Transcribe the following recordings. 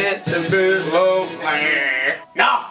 Nå,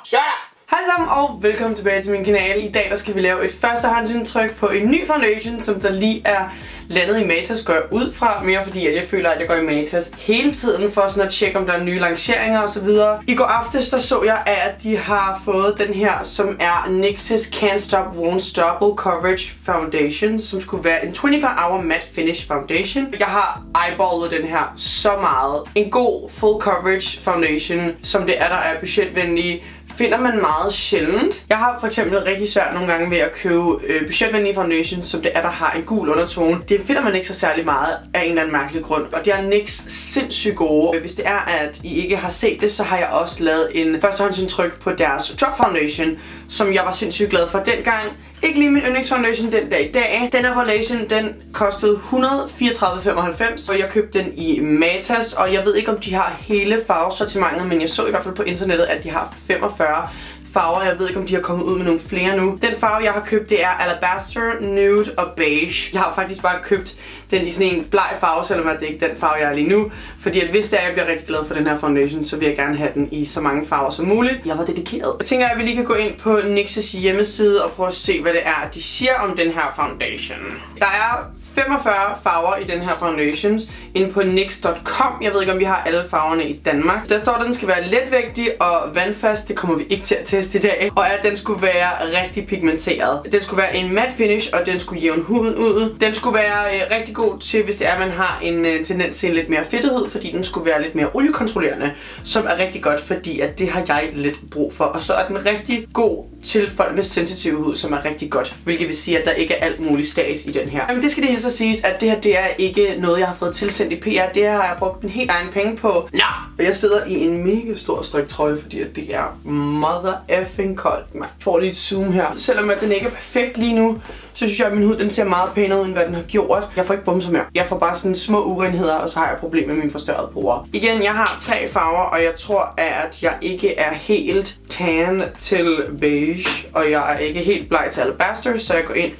shut up! Hej sammen og velkommen tilbage til min kanal. I dag der skal vi lave et førstehåndsindtryk på en ny foundation, som der lige er landet i Matas, går jeg ud fra, mere fordi at jeg føler, at jeg går i Matas hele tiden for sådan at tjekke, om der er nye lanceringer og så videre. I går aftes der så jeg, at de har fået den her, som er NYX's Can't Stop Won't Stop Coverage Foundation, som skulle være en 24-hour matte finish foundation. Jeg har eyeballet den her så meget. En god full coverage foundation, som det er, der er budgetvenlige, finder man meget sjældent. Jeg har for eksempel rigtig svært nogle gange ved at købe budgetvenlige foundations, som det er, der har en gul undertone. Det finder man ikke så særlig meget af en eller anden mærkelig grund. Og de er NYX sindssygt gode. Hvis det er, at I ikke har set det, så har jeg også lavet en førstehåndsindtryk på deres Drop Foundation, som jeg var sindssygt glad for dengang. Ikke lige min yndlingsfoundation den dag i dag. Den her foundation, den kostede 134,95, og jeg købte den i Matas, og jeg ved ikke, om de har hele farvesortimentet, men jeg så i hvert fald på internettet, at de har 45 farver. Jeg ved ikke, om de har kommet ud med nogle flere nu. Den farve, jeg har købt, det er Alabaster, Nude og Beige. Jeg har faktisk bare købt den i sådan en bleg farve, selvom det ikke er den farve, jeg er lige nu. Fordi at hvis det er, jeg bliver rigtig glad for den her foundation, så vil jeg gerne have den i så mange farver som muligt. Jeg var dedikeret. Jeg tænker, at vi lige kan gå ind på NYX's hjemmeside og prøve at se, hvad det er, de siger om den her foundation. Der er 45 farver i den her foundation inde på nyx.com. Jeg ved ikke, om vi har alle farverne i Danmark. Der står, at den skal være letvægtig og vandfast. Det kommer vi ikke til at teste i dag. Og at den skulle være rigtig pigmenteret. Den skulle være en matte finish, og den skulle jævne huden ud. Den skulle være rigtig god til, hvis det er, at man har en tendens til lidt mere fedtighed, fordi den skulle være lidt mere oliekontrollerende, som er rigtig godt, fordi at det har jeg lidt brug for. Og så er den rigtig god til folk med sensitiv hud, som er rigtig godt. Hvilket vil sige, at der ikke er alt muligt stads i den her. Jamen det skal det hele så siges, at det her, det er ikke noget, jeg har fået tilsendt i PR. Det her har jeg brugt en helt egen penge på. Nå! Og jeg sidder i en mega stor striktrøje, fordi at det er mother effing koldt, man. Får lige et zoom her. Selvom at den ikke er perfekt lige nu, så synes jeg, at min hud den ser meget pænere ud, end hvad den har gjort. Jeg får ikke bumser mere. Jeg får bare sådan små urenheder, og så har jeg problemer med mine forstørrede porer. Igen, jeg har 3 farver, og jeg tror, at jeg ikke er helt tan til beige, og jeg er ikke helt bleg til alabaster, så jeg går ind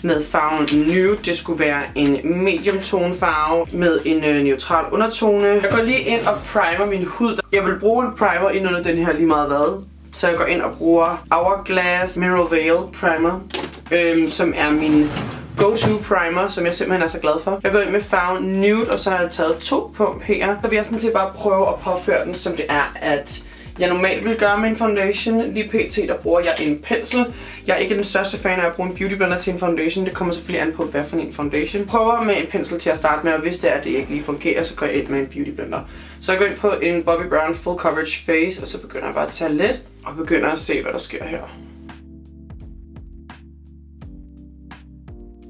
med farven Nude. Det skulle være en medium tone farve med en neutral undertone. Jeg går lige ind og primer min hud. Jeg vil bruge en primer ind under den her lige meget hvad. Så jeg går ind og bruger Hourglass Mineral Veil Primer, som er min go-to primer, som jeg simpelthen er så glad for. Jeg går ind med farven Nude, og så har jeg taget 2 pump her. Så vil jeg sådan set bare prøve at påføre den, som det er, at jeg normalt vil gøre med en foundation. Lige pt. Der bruger jeg en pensel. Jeg er ikke den største fan af at bruge en beauty blender til en foundation. Det kommer selvfølgelig an på, hvad for en foundation. Prøver med en pensel til at starte med, og hvis det er, at det ikke lige fungerer, så går jeg ind med en beauty blender. Så jeg går ind på en Bobbi Brown Full Coverage Face, og så begynder jeg bare at tage lidt, og begynder at se, hvad der sker her.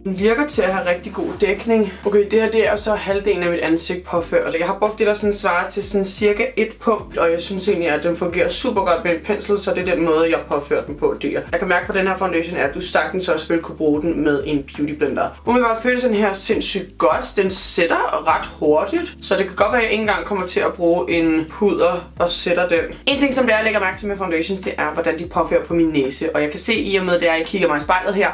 Den virker til at have rigtig god dækning. Okay, det her det er så halvdelen af mit ansigt påført. Jeg har brugt det, der sådan svarer til sådan cirka 1 pump, og jeg synes egentlig, at den fungerer super godt med en pensel, så det er den måde, jeg påfører den på der. Jeg kan mærke på den her foundation, at du sagtens også vil kunne bruge den med en beauty blender. Umiddelbart føles den her sindssygt godt. Den sætter ret hurtigt, så det kan godt være, at jeg ikke engang kommer til at bruge en puder og sætter den. En ting, som det er, jeg lægger mærke til med foundations, det er, hvordan de påfører på min næse. Og jeg kan se i og med, at jeg kigger mig i spejlet her,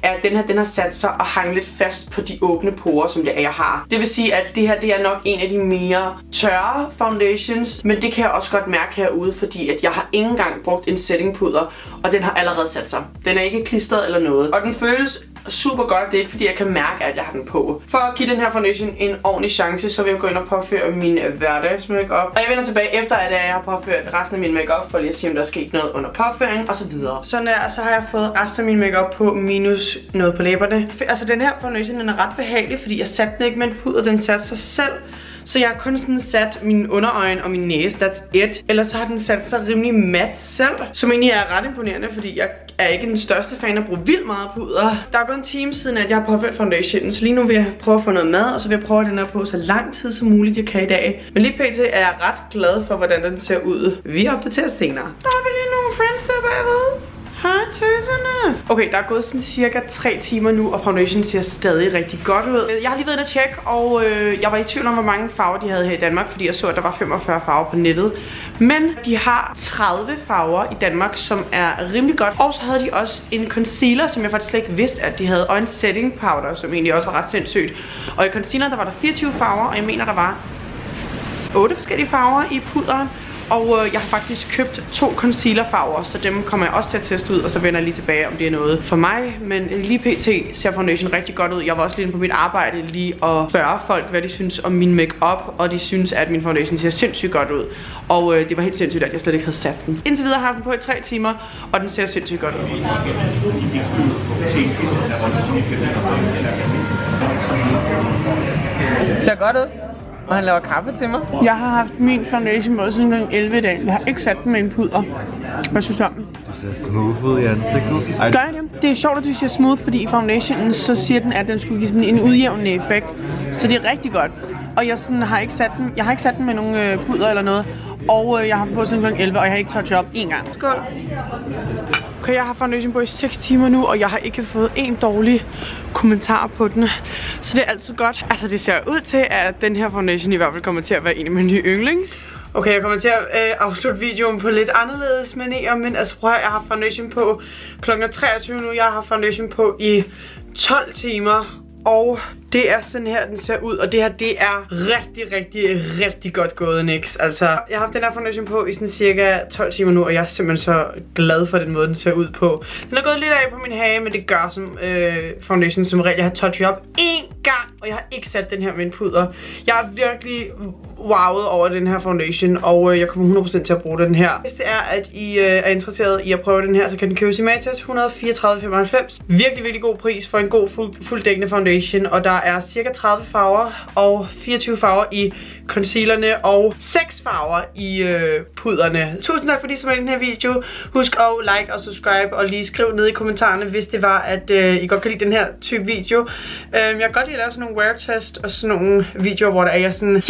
at den her, den har sat sig og hængt lidt fast på de åbne porer, som det er, jeg har. Det vil sige, at det her, det er nok en af de mere tørre foundations, men det kan jeg også godt mærke herude, fordi at jeg har ikke engang brugt en setting puder, og den har allerede sat sig. Den er ikke klistret eller noget, og den føles super godt. Det er ikke fordi, jeg kan mærke, at jeg har den på. For at give den her foundation en ordentlig chance, så vil jeg gå ind og påføre min hverdagsmakeup. Og jeg vender tilbage efter, at jeg har påført resten af min makeup for lige at se, om der er sket noget under påføring og så videre. Sådan der, så har jeg fået resten af min makeup på minus noget på læberne. Altså den her foundation, den er ret behagelig, fordi jeg satte den ikke med en puder, den satte sig selv. Så jeg har kun sådan sat mine underøjne og min næse, that's it. Ellers så har den sat sig rimelig mat selv, som egentlig er ret imponerende, fordi jeg er ikke den største fan af at bruge vildt meget puder. Der er gået en time siden, at jeg har påført foundationen, så lige nu vil jeg prøve at få noget mad, og så vil jeg prøve at den her på så lang tid som muligt, jeg kan i dag. Men lige pt. Er jeg ret glad for, hvordan den ser ud. Vi opdaterer senere. Der har vi lige nogle friends der bagved. Hej tøserne. Okay, der er gået sådan cirka 3 timer nu, og foundation ser stadig rigtig godt ud. Jeg har lige været inde at tjekke, og jeg var i tvivl om, hvor mange farver de havde her i Danmark, fordi jeg så, at der var 45 farver på nettet. Men de har 30 farver i Danmark, som er rimelig godt. Og så havde de også en concealer, som jeg faktisk slet ikke vidste, at de havde, og en setting powder, som egentlig også var ret sindssygt. Og i concealeren, der var der 24 farver, og jeg mener, der var 8 forskellige farver i puderen. Og jeg har faktisk købt 2 concealerfarver, så dem kommer jeg også til at teste ud, og så vender jeg lige tilbage, om det er noget for mig. Men lige pt. ser foundation rigtig godt ud. Jeg var også lige inde på mit arbejde lige at spørge folk, hvad de synes om min makeup, og de synes, at min foundation ser sindssygt godt ud. Og det var helt sindssygt, at jeg slet ikke havde sat den. Indtil videre har jeg den på i 3 timer, og den ser sindssygt godt ud. Ser godt ud. Og han laver kaffe til mig. Jeg har haft min foundation på siden kl. 11 i dag. Jeg har ikke sat den med en pudder. Hvad synes du om den? Du ser smooth ud i ansigtet. Gør jeg det? Det er sjovt, at du siger smooth, fordi i foundationen så siger den, at den skulle give sådan en udjævnende effekt. Så det er rigtig godt. Og jeg har ikke sat den med nogle pudder eller noget. Og jeg har på siden kl. 11, og jeg har ikke touchet op en gang. Skål! Okay, jeg har foundation på i 6 timer nu, og jeg har ikke fået en dårlig kommentar på den. Så det er altid godt. Altså, det ser ud til, at den her foundation i hvert fald kommer til at være en af mine nye yndlings. Okay, jeg kommer til at afslutte videoen på lidt anderledes manér, men altså prøv at høre, jeg har foundation på kl. 23 nu. Jeg har foundation på i 12 timer. Og det er sådan her, den ser ud. Og det her, det er rigtig godt gået, NYX. Altså, jeg har haft den her foundation på i sådan cirka 12 timer nu, og jeg er simpelthen så glad for den måde, den ser ud på. Den er gået lidt af på min hage, men det gør som foundation som regel. Jeg har touchet op én gang, og jeg har ikke sat den her med en pudder. Jeg er virkelig wowet over den her foundation, og jeg kommer 100% til at bruge den her. Hvis det er, at I er interesseret i at prøve den her, så kan den købes i Matas 134,95. Virkelig god pris for en god fulddækkende foundation, og der er cirka 30 farver og 24 farver i concealerne og 6 farver i pudderne. Tusind tak fordi I så med i den her video. Husk at like og subscribe og lige skriv ned i kommentarerne, hvis det var, at I godt kan lide den her type video. Jeg kan godt lide at lave sådan nogle wear test og sådan nogle videoer, hvor jeg sådan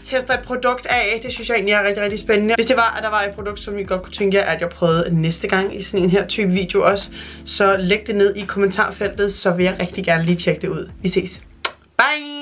tester et produkt af. Det synes jeg egentlig er rigtig spændende. Hvis det var, at der var et produkt, som I godt kunne tænke jer, at jeg prøvede næste gang i sådan en her type video også, så læg det ned i kommentarfeltet, så vil jeg rigtig gerne lige tjekke det ud. Vi ses. Bye!